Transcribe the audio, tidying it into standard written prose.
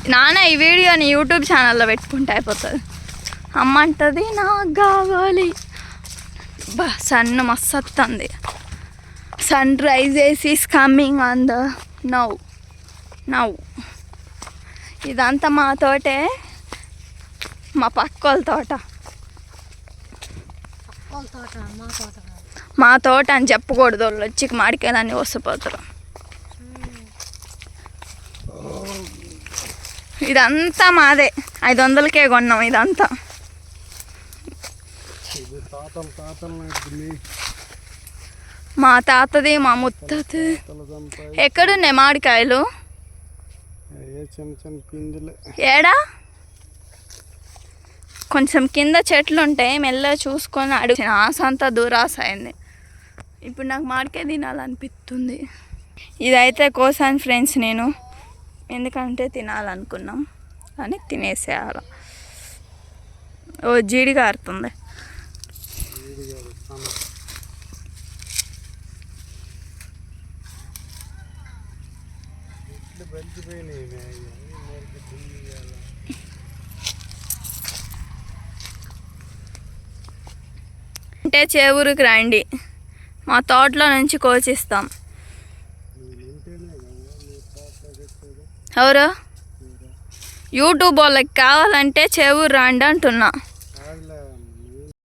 నాన్న ఈ వీడియోని యూట్యూబ్ ఛానల్లో పెట్టుకుంటే అయిపోతుంది. అమ్మ అంటది నాకు కావాలి. బా సన్ మస్తు వస్తుంది. Sun rises is coming on the now. ఇదంతా మా తోటే, మా పక్క వాళ్ళ తోట. మా తోట అని చెప్పకూడదు, వాళ్ళు వచ్చి మాడికాయలన్నీ వసిపోతారు. ఇదంతా మాదే, 500కే కొన్నాం ఇదంతా. మా తాతది మా ముత్తది. ఎక్కడున్నాయి మామిడికాయలు? ఏడా కొంచెం కింద చెట్లు ఉంటాయి, మెల్లగా చూసుకొని అడిగిన. ఆశ అంతా దురాశ అయింది. ఇప్పుడు నాకు మామిడికాయ తినాలనిపిస్తుంది. ఇదైతే కోసాను ఫ్రెండ్స్ నేను, ఎందుకంటే తినాలనుకున్నాం కానీ తినేసేయాలి. ఓ జీడి కారుతుంది. అంటే చేవూరుకి రండి, మా తోటలో నుంచి కోచిస్తాం. ఎవరు యూట్యూబ్ వాళ్ళకి కావాలంటే చేవూరు రండి అంటున్నా.